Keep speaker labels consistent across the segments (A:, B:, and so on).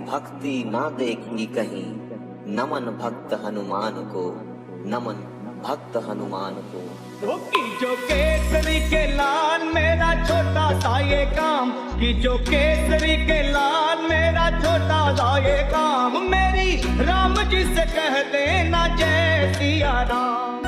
A: भक्ति ना देखी कहीं, नमन भक्त हनुमान को, नमन भक्त हनुमान को।
B: जो केसरी के लाल मेरा छोटा सा ये काम, कि जो केसरी के लाल मेरा छोटा सा ये काम, मेरी राम जी से कह देना जय सिया राम।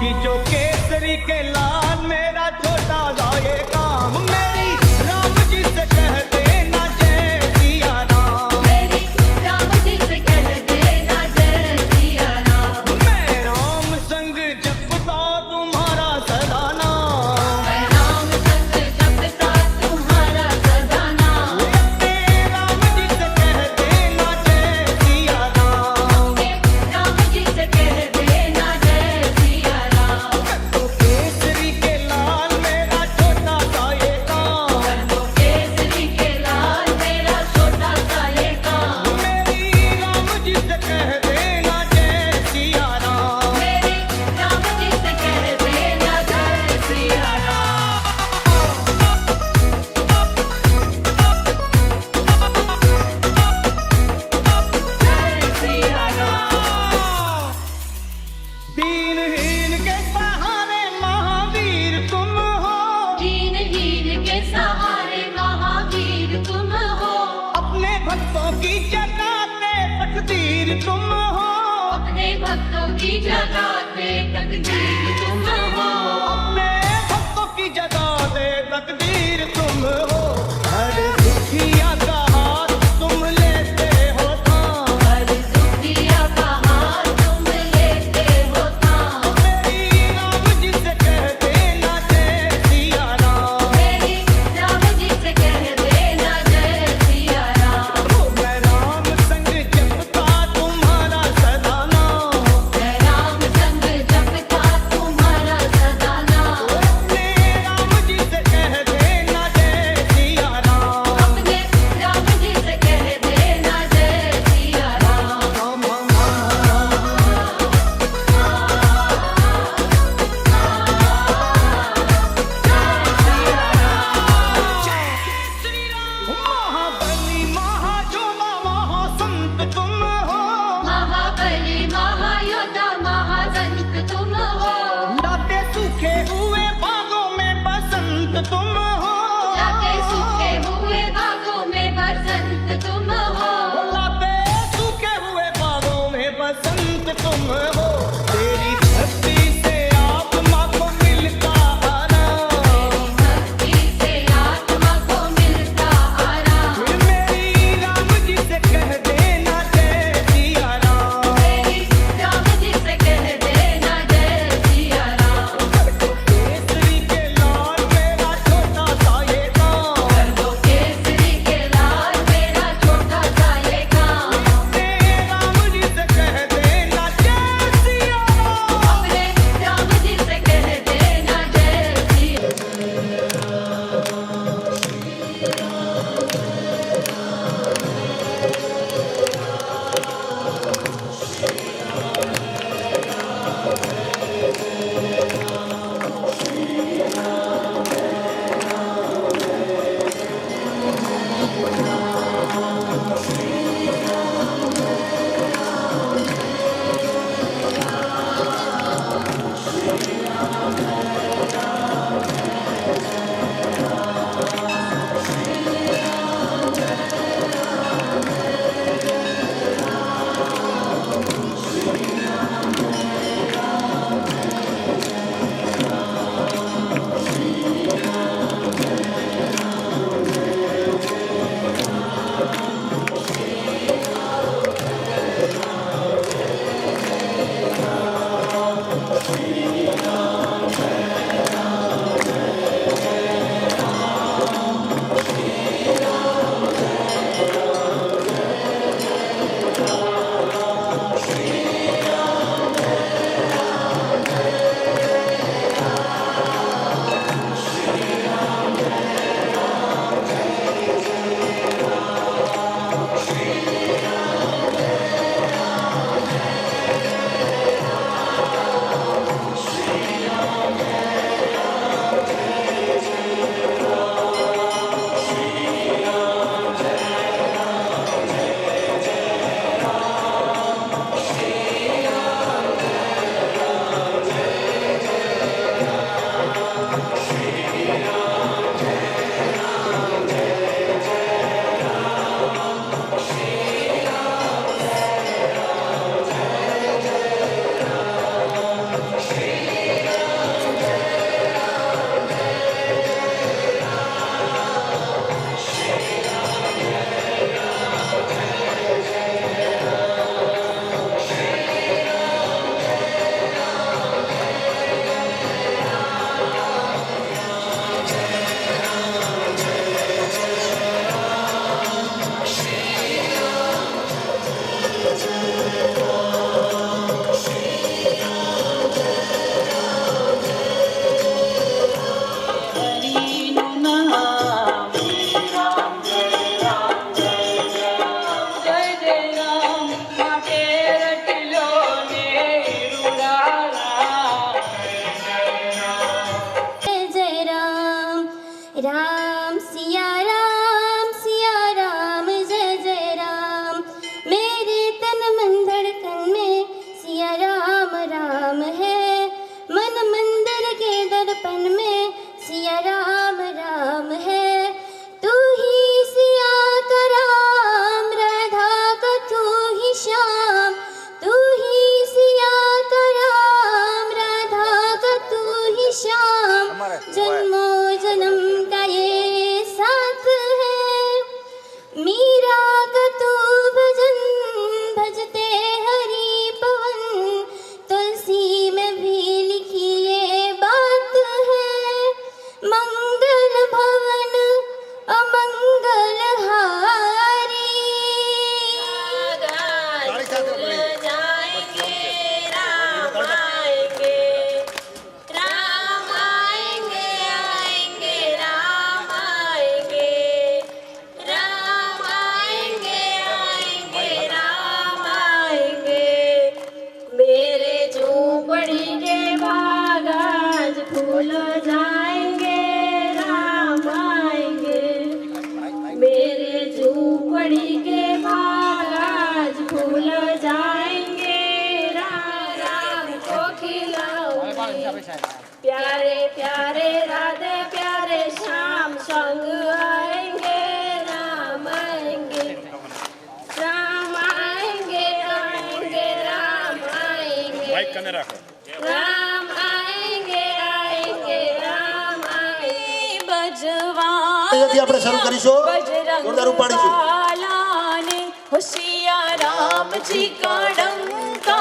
B: कि जो केसरी के लाल मेरा छोटा सा ये काम, मेरी राम जी से कह देना जय सिया राम।
C: मेरी राम जी से कह देना जय सिया राम।
B: मैं राम संग जपता तुम्हारा सदा नाम,
C: मैं राम संग जपता तुम्हारा सदा नाम।
B: अपने राम जी से कह देना जय सिया राम।
C: राम जी से कह देना जय सिया राम।
B: तो केसरी के लाल मेरा छोटा सा ये काम,
C: तो केसरी के लाल मेरा छोटा सा ये काम,
B: मेरी राम जी से कह देना जय सिया राम।
C: मेरी राम जी से कह देना जय सिया राम। जय सिया राम।
B: दीनहीन के सहारे महावीर तुम हो,
C: दीनहीन के सहारे महावीर तुम हो।
B: अपने भक्तों की जगाते तकदीर तुम हो,
C: अपने भक्तों की जगाते तकदीर तुम हो।
B: अपने भक्तों की जगाते तकदीर तुम हो। हर दुखिया का हाथ तुम लेते हो थाम,
C: हर दुखिया का हाथ तुम लेते हो थाम।
B: मेरी राम जी से कह देना जय सिया राम।
C: मेरी राम जी से कह देना जय सिया राम।
B: मैं राम संग जपता तुम्हारा सदा नाम,
C: मैं राम संग जपता तुम्हारा सदा नाम।
B: अपने राम जी से कह देना जय सिया राम।
C: अपने राम जी से कह देना जय सिया राम।
B: महाबली महाजोधा महासंत तुम हो,
C: महाबली महायोद्धा महासंत तुम हो।
B: लाते सूखे हुए बागों में बसंत तुम हो,
C: लाते सूखे हुए बागों में बसंत तुम हो।
B: लाते सूखे हुए बागों में बसंत तुम हो। तेरी भक्ति से आत्मा को मिलता आराम,
C: भक्ति से आत्मा को मिलता आराम।
B: मेरी राम जी से कह देना जय सिया राम।
C: मेरी राम जी से कह देना जय सिया राम।
B: केसरी के लाल मेरा छोटा सा ये काम,
C: कर दो केसरी के लाल मेरा छोटा सा ये काम।
B: अपने राम जी से कह देना जय
D: सिया राम जय जय राम। मेरे तन मन धड़कन में सिया राम राम है, मन मंदिर के दर्पण में सिया राम राम है। तू ही सिया का राम, राधा का तू ही श्याम, तू ही सिया का राम, राधा का तू ही श्याम। जन्मों जन्म का ये साथ है, मीरा का तू भजन भजते हरि पवन, तुलसी में भी लिखी ये बात है। मंगल भवन अमंगल हारी,
C: फूल जाएंगे राम आएंगे, मेरे झूपड़ी के बाग आज फूल जाएंगे, राम राम को खिलाऊंगी। प्यारे प्यारे राधे प्यारे श्याम संग आएंगे, राम आएंगे, राम आएंगे, आएंगे राम आएंगे, राम आएंगे, आएंगे राम आएंगे। बजवा
E: અહીંયાથી આપણે શરૂ કરીશું, જોરદાર ઉપાડીશું।
C: होशिया राम जी का डंका,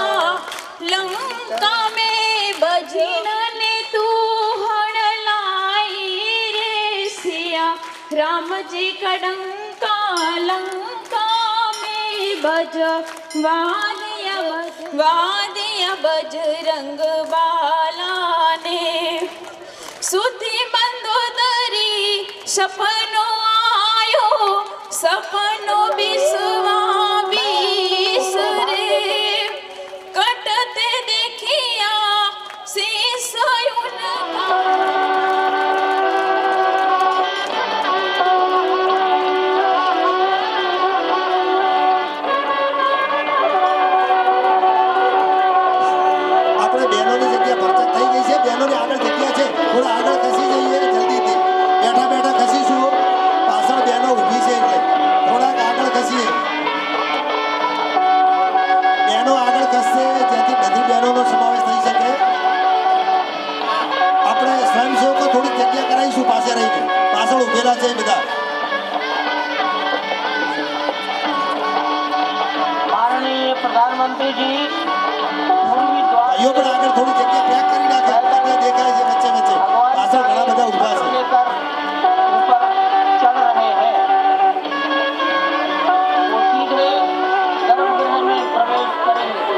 C: लंका में बजन ने तू हण लाई रे सिया। राम जी का डंका लंका में बज वादिया बजरंग बाला ने। सुधी बंदोदरी सपनो आयो, सपनो बिसवा बिसरे, कटते देखिया शीस उनका।
E: આપણે બહેનોની જગ્યા ભરચક થઈ ગઈ છે, બહેનોની આગળ જગ્યા છે, થોડા આગળ ખસી જઈએ જલ્દીથી। બેઠા બેઠા ખસીશું, પાછળ બહેનો ઊભી છે એટલે થોડાક આગળ ખસીએ। બહેનો આગળ ખસશે જેથી બધી બહેનોનો સમાવેશ થઈ શકે। આપણે સ્વયંસેવકો થોડી જગ્યા કરાવીશું પાસે રહીને, પાછળ ઊભેલા છે એ બધા।
F: माननीय प्रधानमंत्री जी पूर्वी
E: ભાઈઓ પણ આગળ થોડી જગ્યા પેક કરી નાખે, એટલે દેખાય છે વચ્ચે વચ્ચે, પાછળ ઘણા બધા ઊભા છે।
F: लेकर ऊपर चल रहे हैं, वो सीधे गर्भगृह में प्रवेश करेंगे।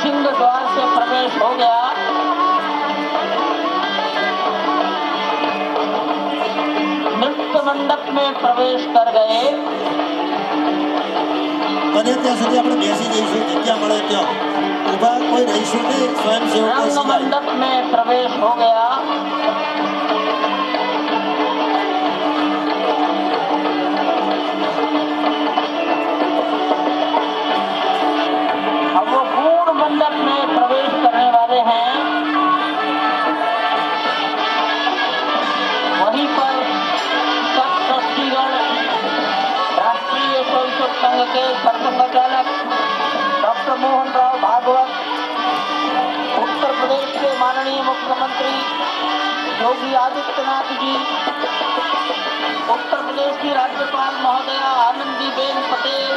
F: सिंह द्वार से प्रवेश हो गया। नृत्य मंडप में प्रवेश कर गए।
E: બને ત્યાં સુધી આપણે બેસી જઈશું, જગ્યા મળે ત્યાં ઊભા કોઈ રહીશું નહીં, સ્વયંસેવકો
F: रंग
E: સિવાય।
F: मंडप में प्रवेश हो गया। अब वो पूर्ण मंडप में प्रवेश करने वाले हैं। वहीं पर सब ट्रस्टीगण, राष्ट्रीय स्वयंसेवक संघ के सरसंघचालक डॉक्टर मोहन राव भागवत, उत्तर प्रदेश के माननीय मुख्यमंत्री योगी आदित्यनाथ जी, उत्तर प्रदेश की राज्यपाल महोदया आनंदीबेन पटेल।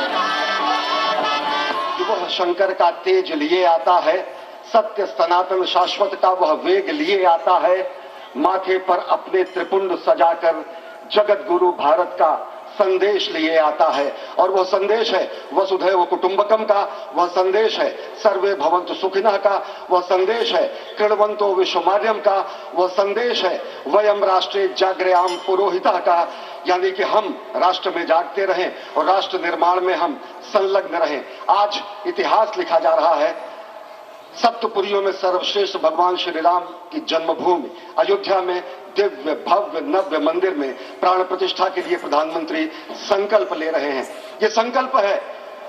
G: वह शंकर का तेज लिए आता है, सत्य सनातन शाश्वत का वह वेग लिए आता है। माथे पर अपने त्रिपुंड सजाकर जगत गुरु भारत का संदेश लिए आता है, और वह संदेश है वसुधैव कुटुंबकम का, वह संदेश है सर्वे भवन्तु सुखिनः का, वह संदेश है कृण्वन्तो विश्वमार्यम का, वह संदेश है वयम राष्ट्रे जागृयाम पुरोहितः का, यानी कि हम राष्ट्र में जागते रहें और राष्ट्र निर्माण में हम संलग्न रहें। आज इतिहास लिखा जा रहा है। सप्तपुरियों में सर्वश्रेष्ठ भगवान श्री राम की जन्मभूमि अयोध्या में दिव्य भव्य नव्य मंदिर में प्राण प्रतिष्ठा के लिए प्रधानमंत्री संकल्प ले रहे हैं। ये संकल्प है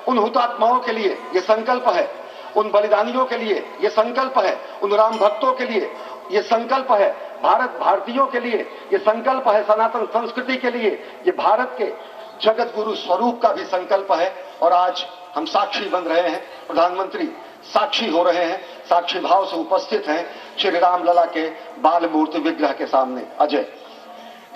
G: उन हुतात्माओं के लिए, ये संकल्प है उन बलिदानियों के लिए, ये संकल्प है उन राम भक्तों के लिए, ये संकल्प है भारत भारतीयों के लिए, ये संकल्प है सनातन संस्कृति के लिए, ये भारत के जगत गुरु स्वरूप का भी संकल्प है। और आज हम साक्षी बन रहे हैं, प्रधानमंत्री साक्षी हो रहे हैं, साक्षी भाव से उपस्थित हैं श्री राम लला के बाल मूर्ति विग्रह के सामने। अजय,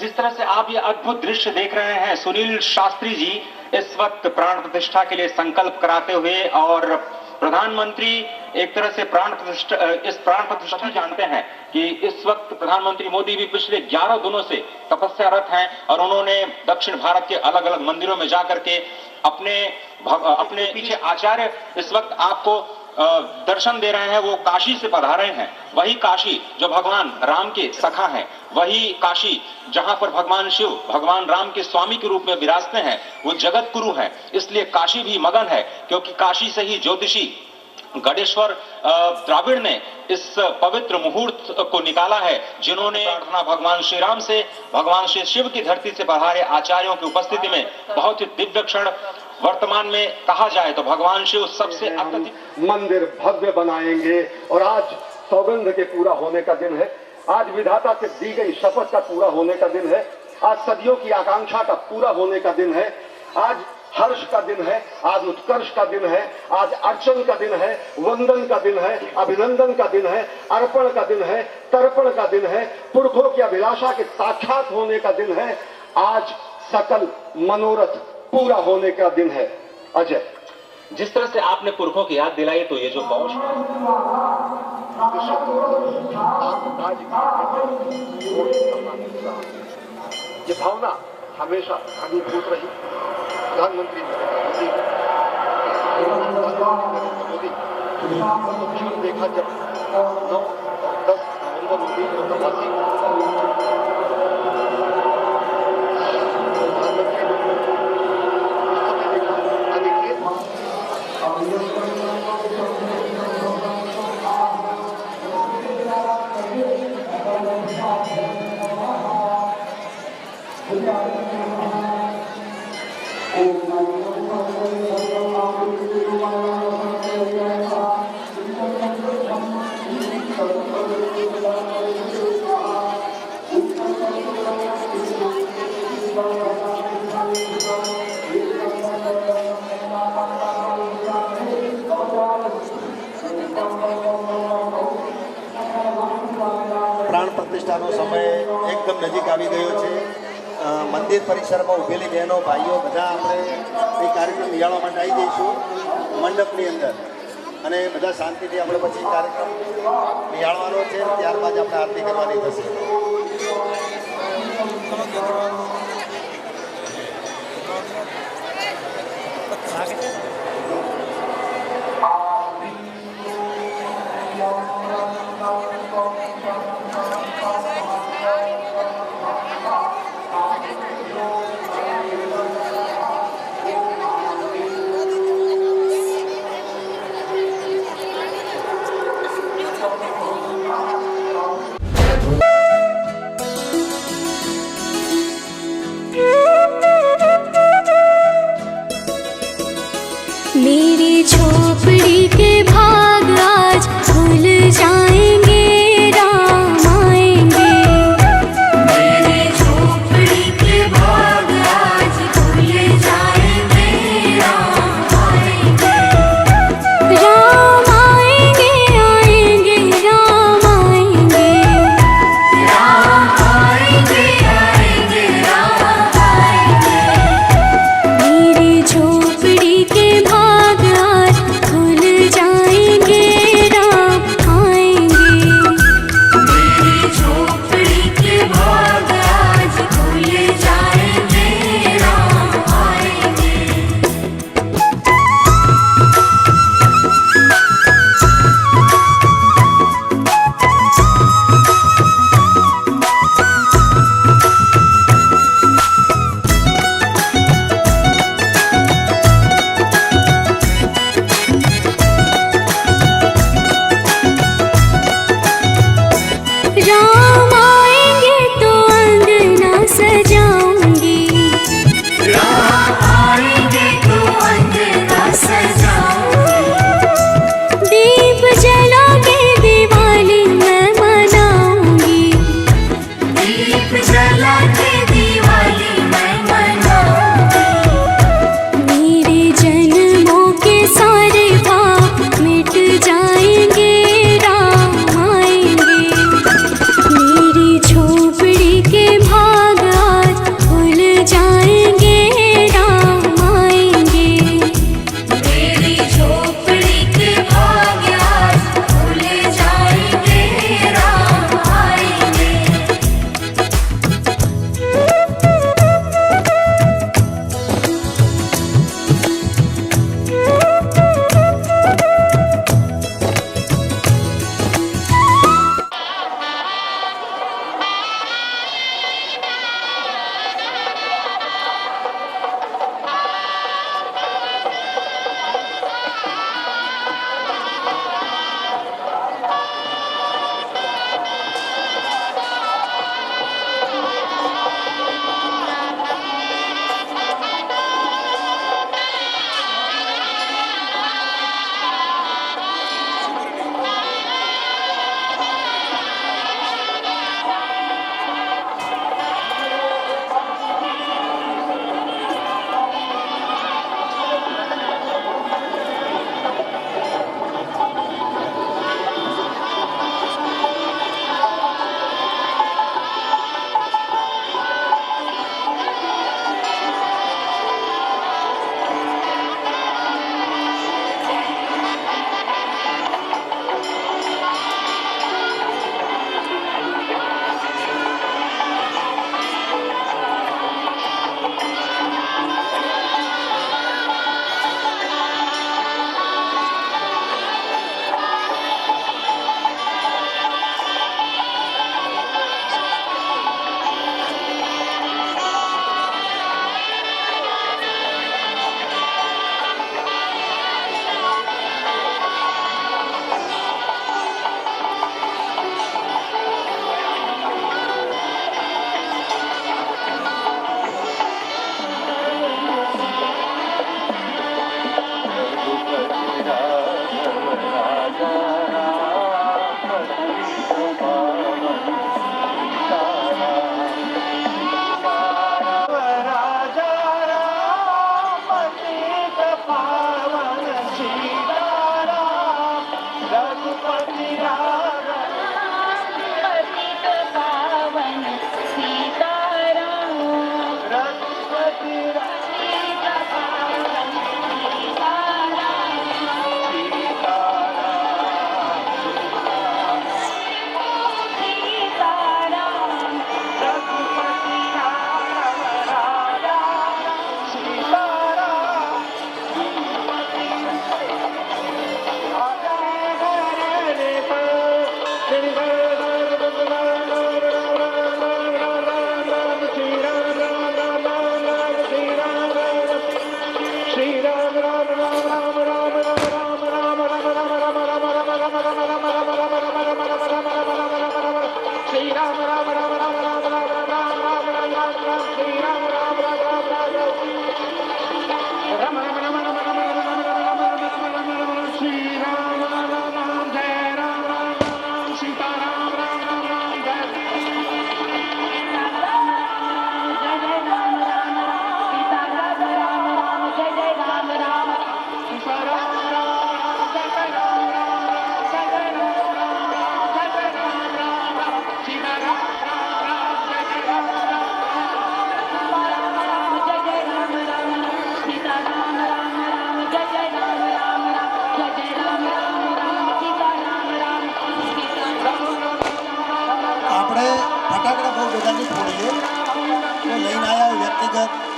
H: जिस तरह से आप ये अद्भुत दृश्य देख रहे हैं, सुनील शास्त्री जी इस वक्त प्राण प्रतिष्ठा के लिए संकल्प कराते हुए, और प्रधानमंत्री एक तरह से इस प्राण प्रतिष्ठा जानते हैं कि इस वक्त प्रधानमंत्री मोदी भी पिछले 11 दिनों से तपस्यारत हैं, और उन्होंने दक्षिण भारत के अलग अलग मंदिरों में जाकर के अपने पीछे आचार्य इस वक्त आपको दर्शन दे रहे हैं, वो काशी से पधारे हैं। वही काशी जो भगवान राम के सखा हैं, वही काशी जहां पर भगवान शिव भगवान राम के स्वामी के रूप में विराजते हैं, वो जगत गुरु है। इसलिए काशी भी मगन है, क्योंकि काशी से ही ज्योतिषी गणेश्वर द्राविड़ ने इस पवित्र मुहूर्त को निकाला है, जिन्होंने प्रार्थना भगवान श्री राम से, भगवान श्री शिव की धरती से पधारे आचार्यों की उपस्थिति में बहुत ही दिव्य क्षण। वर्तमान में कहा जाए तो भगवान शिव सबसे अत्यधिक
G: मंदिर भव्य बनाएंगे, और आज सौगंध के पूरा होने का दिन है, आज विधाता से दी गई शपथ का पूरा होने का दिन है, आज सदियों की आकांक्षा का पूरा होने का दिन है, आज हर्ष का दिन है, आज उत्कर्ष का दिन है, आज अर्चन का दिन है, वंदन का दिन है, अभिनंदन का दिन है, अर्पण का दिन है, तर्पण का दिन है, पुरखों की अभिलाषा के साक्षात होने का दिन है, आज सकल मनोरथ पूरा होने का दिन है। अजय,
H: जिस तरह से आपने पुरखों की याद दिलाई, तो ये जो पौष
G: ये भावना हमेशा अनुभूत रही। प्रधानमंत्री मोदी देखा जब 9-10 नवंबर 1989
E: પ્રાણ પ્રતિષ્ઠાનો સમય એકદમ નજીક આવી ગયો છે. મંદિર પરિસરમાં ઊભેલી બહેનો ભાઈઓ બધા આપણે એ કાર્યક્રમ નિહાળવા માટે આવી જઈશું મંડપની અંદર, અને બધા શાંતિથી આપણે પછી કાર્યક્રમ નિહાળવાનો છે. ત્યારબાદ આપણે આરતી કરવાની થશે.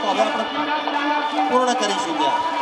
E: તો હવે આપણે પૂર્ણ કરીશું ત્યાં.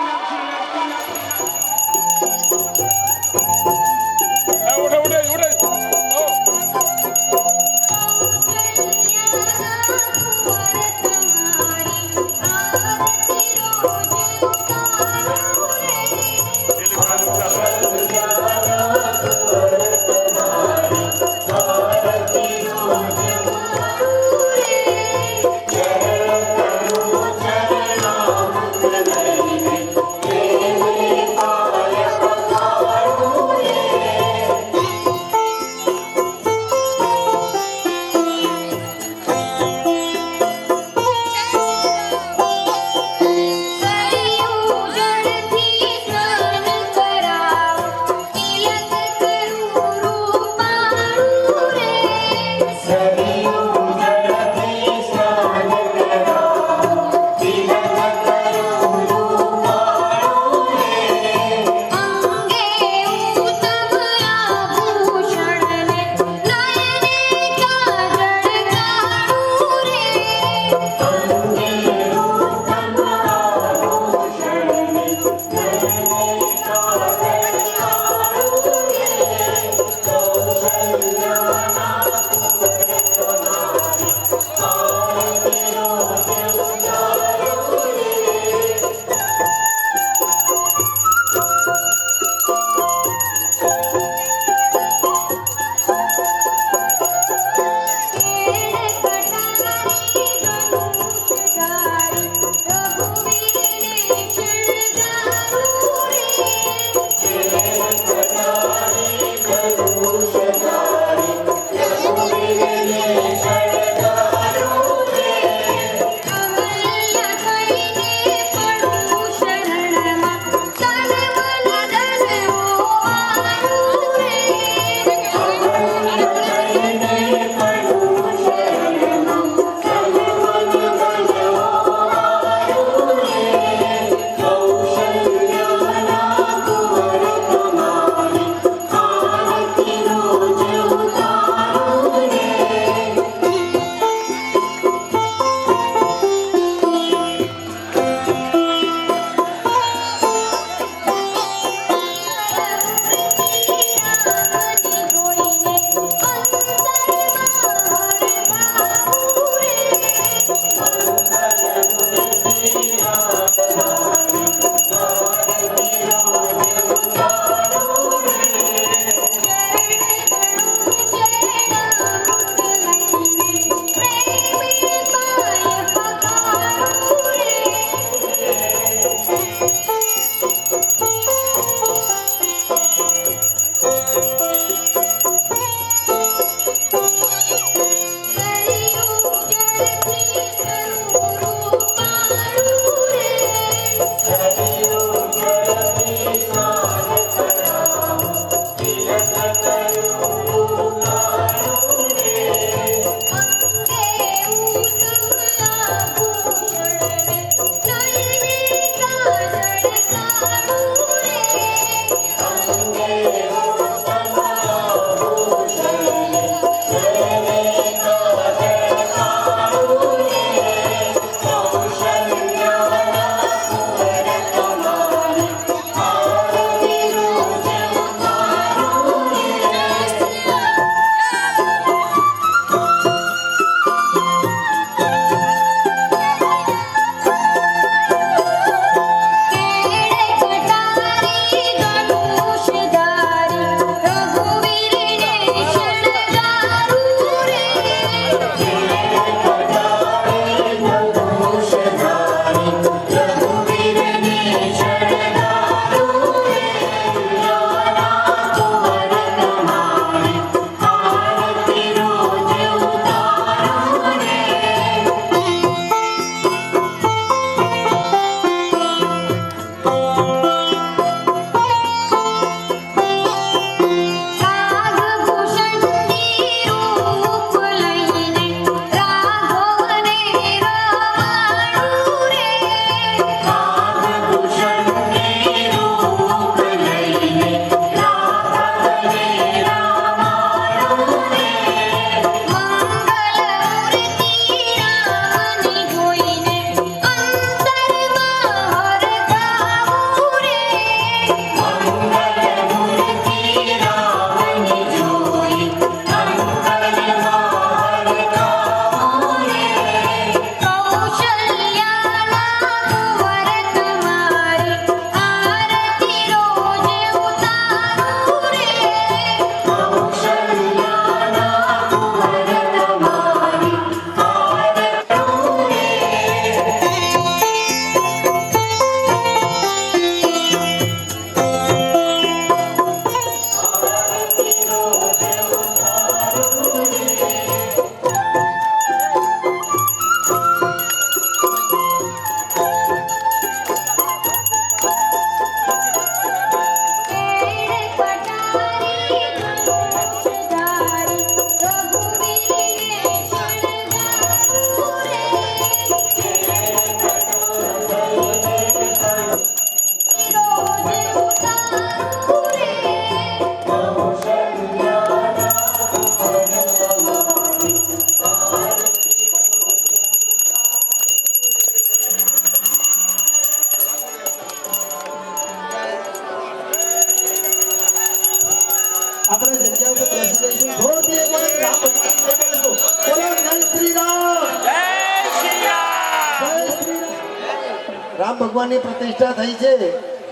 E: રામ ભગવાનની પ્રતિષ્ઠા થઈ છે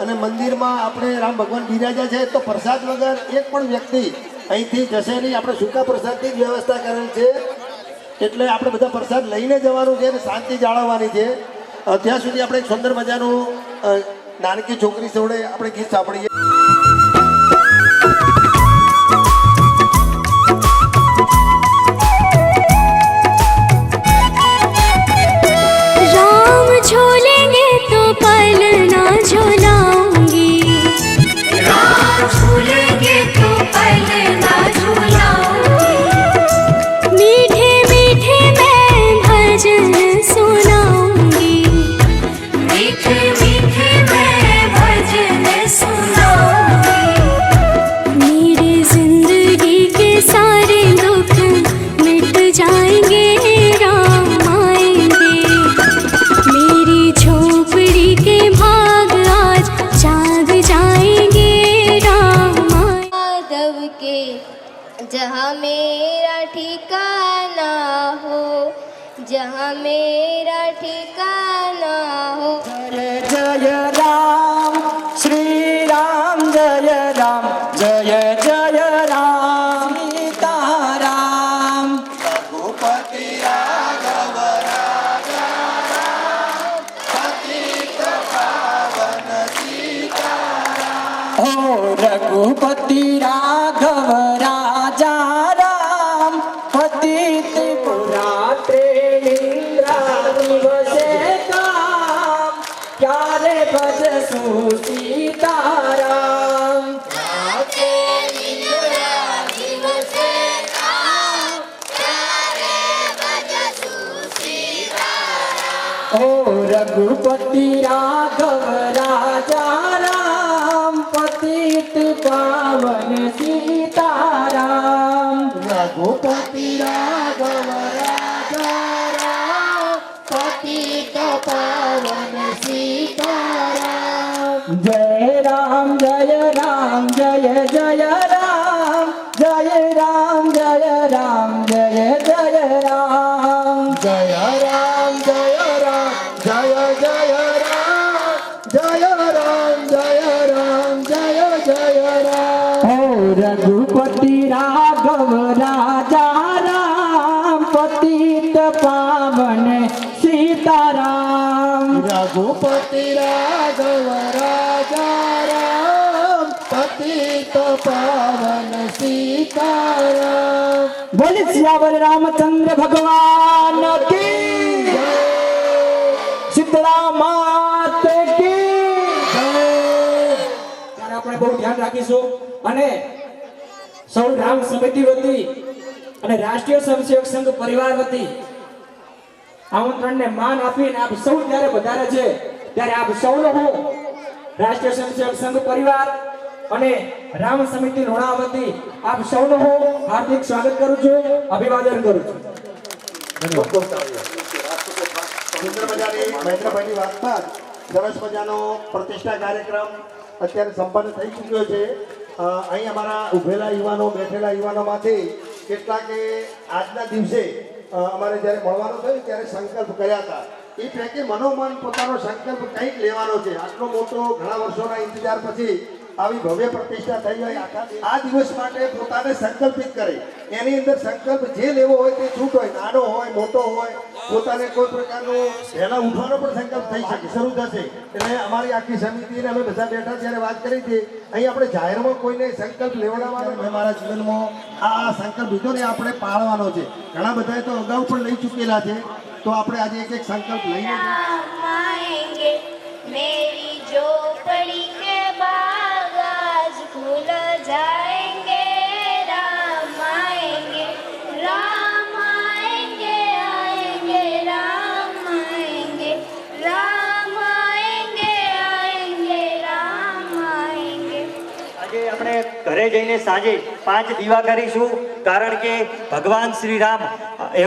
E: અને મંદિરમાં આપણે રામ ભગવાન બિરાજ્યા છે, તો પ્રસાદ વગર એક પણ વ્યક્તિ અહીંથી જશે નહીં. આપણે સૂકા પ્રસાદની જ વ્યવસ્થા કરેલ છે, એટલે આપણે બધા પ્રસાદ લઈને જવાનું છે અને શાંતિ જાળવવાની છે. ત્યાં સુધી આપણે એક સુંદર મજાનું નાનકી છોકરી જોડે આપણે ગીત સાંભળીએ.
D: राम झूलेंगे तो पलना झूलाऊंगी,
C: राम झूलेंगे तो पलना झूलाऊंगी,
D: मीठे मीठे मैं भजन सुनाऊंगी,
C: मीठे मीठे मैं भजन सुनाऊंगी,
D: मेरी जिंदगी के सारे दुख मिट जाएंगे, राम आएंगे, मेरी झोपड़ी के भाग आज जाग जाएंगे, राम माधव के जहाँ मेरा ठिकाना हो, जहाँ मेरा ठिकाना हो।
B: जय जय राम श्री राम, जय राम जय जय राम, सीता राम।
E: रघुपति राघव राजा राम, पतित पावन सीताराम।
B: ओ रघुपति राघव राजा राम, पतित पुराते इंद्राणी वसे काम, प्यारे भजसु सीताराम। ओ रघुपति राघव राजा राम, पतित पावन सीताराम।
E: रघुपति राघव राजा राम, पतित पावन सीताराम।
B: जय राम जय राम जय जय राम, जय राम जय राम जय जय राम,
E: जय राम जय राम जय जय राम, जय राम जय राम जय जय राम।
B: ओ रघुपति राघव राजा राम, पतित पावन सीताराम।
E: रघुपति राघव राजा राम, पतित पावन सीताराम।
B: बोले सियावर रामचंद्र भगवान की, સીતરામ માત કી જય। ત્યારે આપણે બહુ ધ્યાન રાખીશું અને સૌ રામ સમિતિ વતી અને રાષ્ટ્રીય સ્વયંસેવક સંઘ પરિવાર વતી આમંત્રણને માન આપીને આપ સૌ જ્યારે વધારે છે ત્યારે આપ સૌનો હું રાષ્ટ્રીય સ્વયંસેવક સંઘ પરિવાર અને રામ સમિતિ લોણા વતી આપ સૌનો હું હાર્દિક સ્વાગત કરું છું, અભિવાદન કરું છું।
E: સુંદર મજાની મહેન્દ્રભાઈની વાત બાદ સરસ મજાનો પ્રતિષ્ઠા કાર્યક્રમ અત્યારે સંપન્ન થઈ ચૂક્યો છે। અહીં અમારા ઉભેલા યુવાનો બેઠેલા યુવાનોમાંથી કેટલાકે આજના દિવસે અમારે જ્યારે મળવાનું થયું ત્યારે સંકલ્પ કર્યા હતા। એ પૈકી મનોમન પોતાનો સંકલ્પ કંઈક લેવાનો છે। આટલો મોટો ઘણા વર્ષોના ઇંતજાર પછી આવી ભવ્ય પ્રતિષ્ઠા થઈ હોય, આ દિવસ માટે પોતાને સંકલ્પિત કરે। એની અંદર સંકલ્પ જે લેવો હોય તે છૂટ હોય, નાનો હોય મોટો હોય, પોતાને કોઈ પ્રકારનો વહેલા ઉઠવાનો પણ સંકલ્પ થઈ શકે, શરૂ થશે। એટલે અમારી આખી સમિતિને અમે બધા બેઠા ત્યારે વાત કરી હતી, અહીં આપણે જાહેરમાં કોઈને સંકલ્પ લેવડાવવાનો, મેં મારા જીવનમાં આ સંકલ્પ લીધો ને આપણે પાળવાનો છે। ઘણા બધાએ તો અગાઉ પણ લઈ ચૂકેલા છે, તો આપણે આજે એક એક સંકલ્પ લઈને
D: आएंगे मेरी झोपड़ी के बाग आज खुल जाएंगे, राम आएंगे राम आएंगे, आएंगे राम आएंगे, राम आएंगे आएंगे राम आएंगे।
I: આજે આપણે ઘરે જઈને સાંજે 5 દીવા કરીશું, કારણ કે ભગવાન શ્રી રામ અયોધ્યા